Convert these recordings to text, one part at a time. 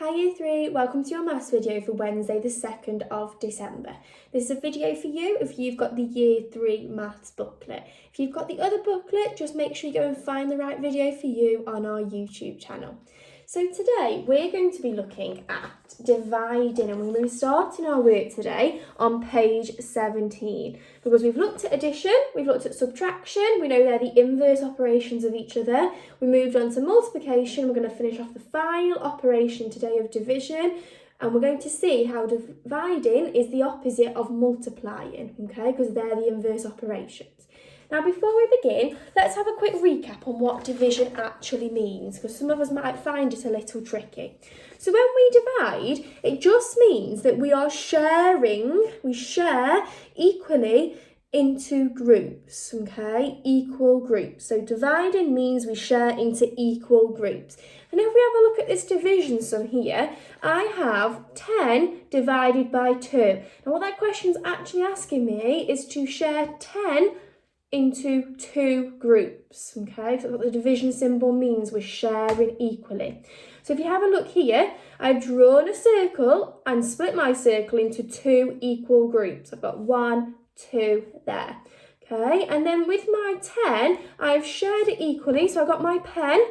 Hi Year 3, welcome to your maths video for Wednesday the 2nd of December. This is a video for you if you've got the Year 3 maths booklet. If you've got the other booklet, just make sure you go and find the right video for you on our YouTube channel. So today we're going to be looking at dividing, and we're going to be starting our work today on page 17 because we've looked at addition, we've looked at subtraction, we know they're the inverse operations of each other. We moved on to multiplication, we're going to finish off the final operation today of division, and we're going to see how dividing is the opposite of multiplying, okay, because they're the inverse operations. Now, before we begin, let's have a quick recap on what division actually means, because some of us might find it a little tricky. So when we divide, it just means that we share equally into groups, okay? Equal groups. So dividing means we share into equal groups. And if we have a look at this division sum here, I have 10 divided by 2. Now, what that question's actually asking me is to share 10 into two groups, okay? So that's what the division symbol means, we're sharing equally. So if you have a look here, I've drawn a circle and split my circle into two equal groups. I've got 1, 2 there, okay? And then with my 10, I've shared it equally. So I got my pen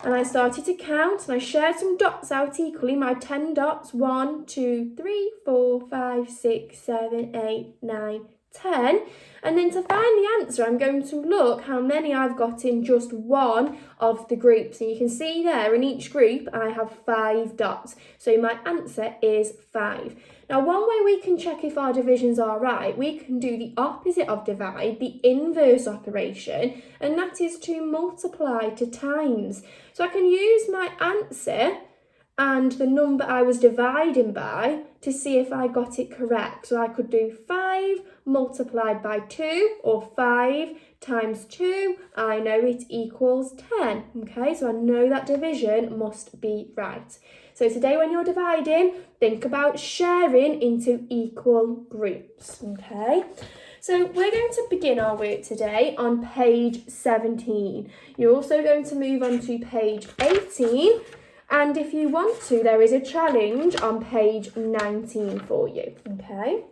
and I started to count and I shared some dots out equally, my 10 dots, 1, 2, 3, 4, 5, 6, 7, 8, 9, 10, and then to find the answer I'm going to look how many I've got in just one of the groups, and you can see there in each group I have 5 dots, so my answer is 5. Now, one way we can check if our divisions are right, we can do the opposite of divide, the inverse operation, and that is to multiply to times. So I can use my answer and the number I was dividing by to see if I got it correct. So I could do 5 multiplied by 2 or 5 times 2. I know it equals 10. Okay, so I know that division must be right. So today when you're dividing, think about sharing into equal groups. Okay. So we're going to begin our work today on page 17. You're also going to move on to page 18. And if you want to, there is a challenge on page 19 for you, okay?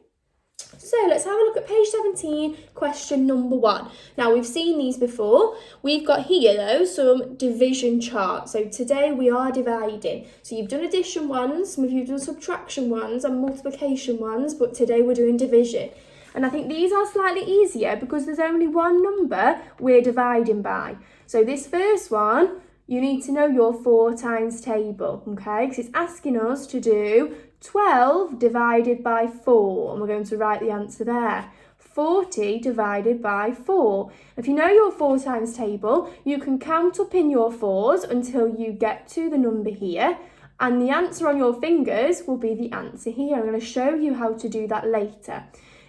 So let's have a look at page 17, question number 1. Now, we've seen these before. We've got here, though, some division charts. So today we are dividing. So you've done addition ones, some of you have done subtraction ones and multiplication ones, but today we're doing division. And I think these are slightly easier because there's only one number we're dividing by. So this first one, you need to know your 4 times table, okay? Because it's asking us to do 12 divided by 4, and we're going to write the answer there. 40 divided by 4. If you know your 4 times table, you can count up in your 4s until you get to the number here, and the answer on your fingers will be the answer here. I'm going to show you how to do that later.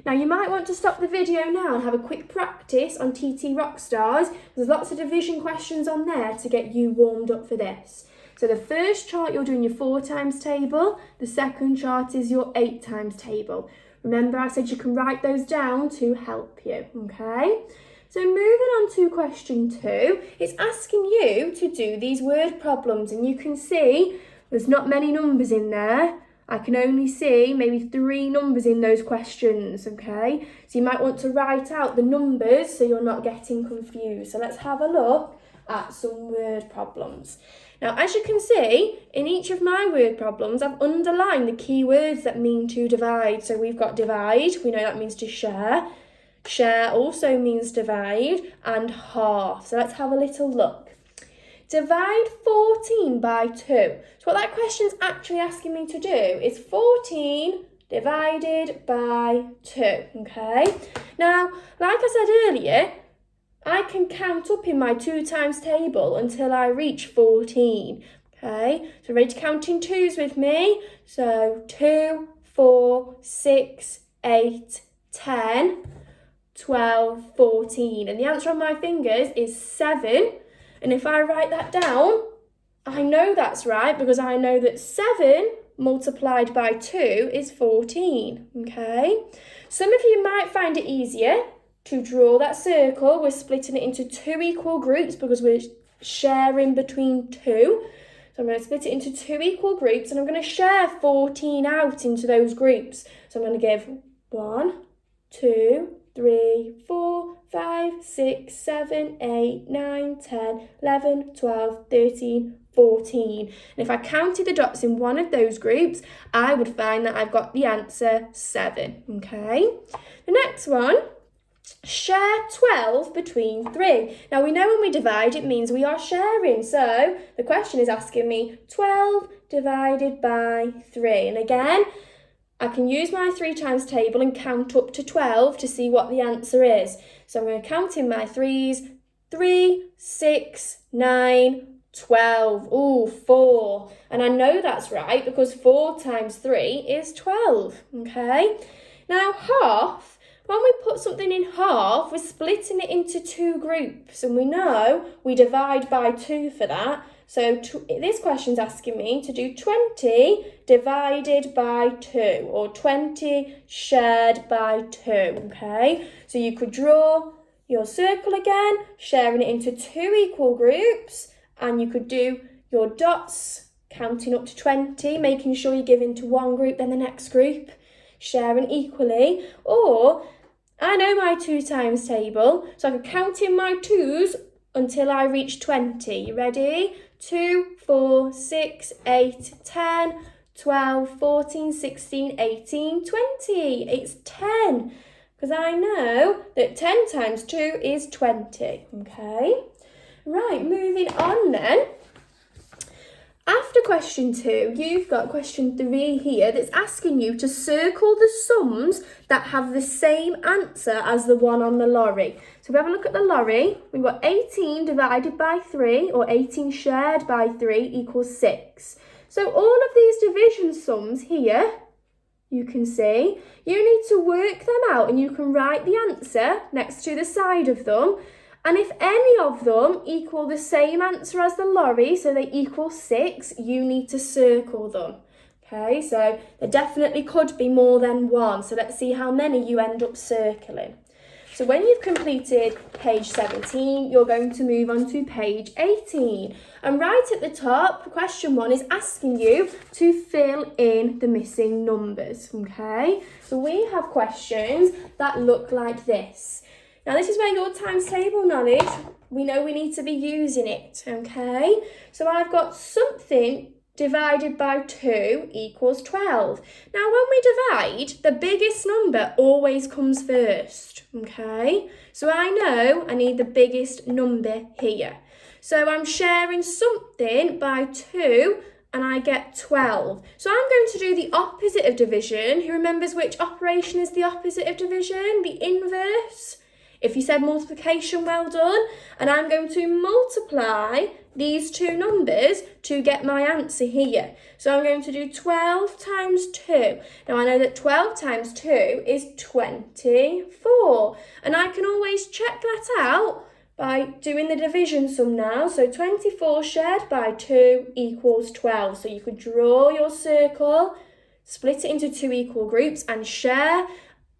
Now, you might want to stop the video now and have a quick practice on TT Rockstars. There's lots of division questions on there to get you warmed up for this. So the first chart, you're doing your 4 times table. The second chart is your 8 times table. Remember, I said you can write those down to help you, okay? So moving on to question 2, it's asking you to do these word problems, and you can see there's not many numbers in there. I can only see maybe 3 numbers in those questions, okay? So you might want to write out the numbers so you're not getting confused. So let's have a look at some word problems. Now, as you can see, in each of my word problems, I've underlined the key words that mean to divide. So we've got divide, we know that means to share. Share also means divide, and half. So let's have a little look. Divide 14 by 2. So what that question's actually asking me to do is 14 divided by 2, okay? Now, like I said earlier, I can count up in my 2 times table until I reach 14, okay? So ready to count in 2s with me? So 2, 4, 6, 8, 10, 12, 14. And the answer on my fingers is 7. And if I write that down, I know that's right because I know that 7 multiplied by 2 is 14, okay? Some of you might find it easier to draw that circle. We're splitting it into 2 equal groups because we're sharing between 2. So So I'm going to split it into 2 equal groups and I'm going to share 14 out into those groups. So I'm going to give 1, 2, 3, 4, 5, 6, 7, 8, 9, 10, 11, 12, 13, 14. And if I counted the dots in one of those groups, I would find that I've got the answer 7, okay? The next one, share 12 between 3. Now we know when we divide it means we are sharing, so the question is asking me 12 divided by 3. And again, I can use my 3 times table and count up to 12 to see what the answer is. So I'm going to count in my 3s, 3, 6, 9, 12. Ooh, 4. And I know that's right because 4 times 3 is 12, okay? Now half, when we put something in half, we're splitting it into 2 groups, and we know we divide by 2 for that. So this question's asking me to do 20 divided by 2, or 20 shared by 2, okay? So you could draw your circle again, sharing it into 2 equal groups, and you could do your dots, counting up to 20, making sure you give into one group, then the next group, sharing equally, or I know my 2 times table, so I could count in my 2s until I reach 20. You ready? 2, 4, 6, 8, 10, 12, 14, 16, 18, 20. It's 10, because I know that 10 times 2 is 20, okay? Right, moving on then. After question 2, you've got question 3 here that's asking you to circle the sums that have the same answer as the one on the lorry. So if we have a look at the lorry, we've got 18 divided by 3, or 18 shared by 3 equals 6. So all of these division sums here, you can see, you need to work them out and you can write the answer next to the side of them. And if any of them equal the same answer as the lorry, so they equal 6, you need to circle them. Okay, so there definitely could be more than one. So let's see how many you end up circling. So when you've completed page 17, you're going to move on to page 18. And right at the top, question 1 is asking you to fill in the missing numbers. Okay, so we have questions that look like this. Now this is where your times table knowledge, we know we need to be using it, okay? So I've got something divided by 2 equals 12. Now when we divide, the biggest number always comes first, okay? So I know I need the biggest number here. So I'm sharing something by 2 and I get 12. So I'm going to do the opposite of division. Who remembers which operation is the opposite of division? The inverse. If you said multiplication, well done. And I'm going to multiply these 2 numbers to get my answer here. So I'm going to do 12 times 2. Now I know that 12 times 2 is 24. And I can always check that out by doing the division sum now. So 24 shared by 2 equals 12. So you could draw your circle, split it into 2 equal groups and share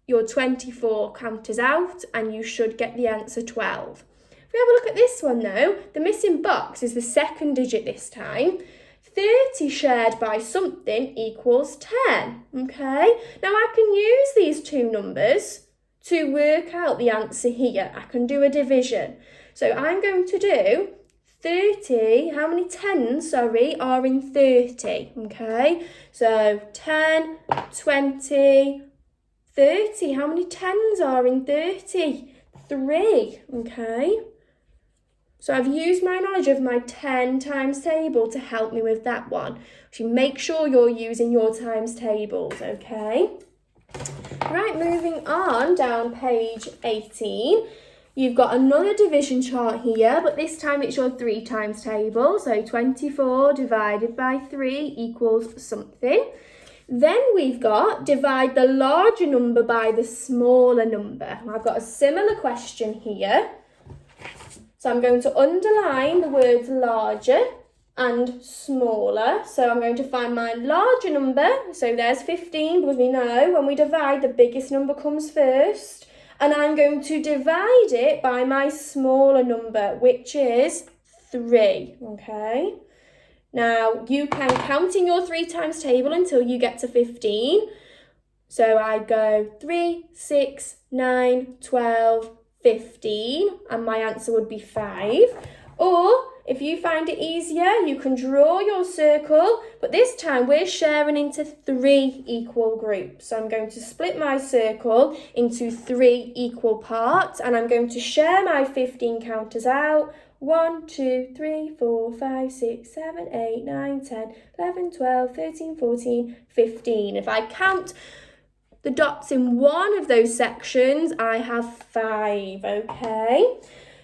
your 24 counters out, and you should get the answer 12. If we have a look at this one though, the missing box is the second digit this time. 30 shared by something equals 10, okay? Now I can use these 2 numbers to work out the answer here. I can do a division. So I'm going to do 30, how many 10s, are in 30, okay? So 10, 20, 30, how many 10s are in 30? 3, okay? So I've used my knowledge of my 10 times table to help me with that one. So make sure you're using your times tables, okay? Right, moving on down page 18. You've got another division chart here, but this time it's your 3 times table. So 24 divided by 3 equals something. Then we've got divide the larger number by the smaller number. I've got a similar question here. So I'm going to underline the words larger and smaller. So I'm going to find my larger number. So there's 15 because we know when we divide the biggest number comes first. And I'm going to divide it by my smaller number, which is 3, okay? Now, you can count in your 3 times table until you get to 15. So I go 3, 6, 9, 12, 15, and my answer would be 5. Or if you find it easier, you can draw your circle, but this time we're sharing into 3 equal groups. So I'm going to split my circle into 3 equal parts, and I'm going to share my 15 counters out. 1, 2, 3, 4, 5, 6, 7, 8, 9, 10, 11, 12, 13, 14, 15. If I count the dots in one of those sections, I have 5, okay?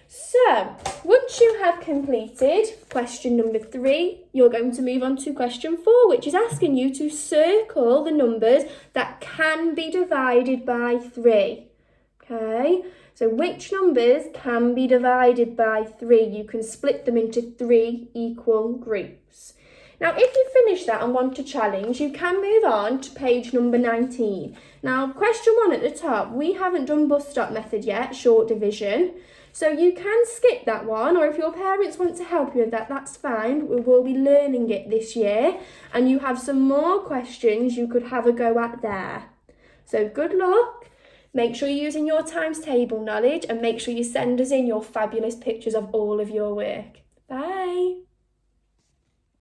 So, once you have completed question number 3, you're going to move on to question 4, which is asking you to circle the numbers that can be divided by 3, okay? So which numbers can be divided by 3? You can split them into 3 equal groups. Now, if you finish that and want to challenge, you can move on to page number 19. Now, question 1 at the top, we haven't done bus stop method yet, short division. So you can skip that one, or if your parents want to help you with that, that's fine. We will be learning it this year. And you have some more questions you could have a go at there. So good luck. Make sure you're using your times table knowledge, and make sure you send us in your fabulous pictures of all of your work. Bye.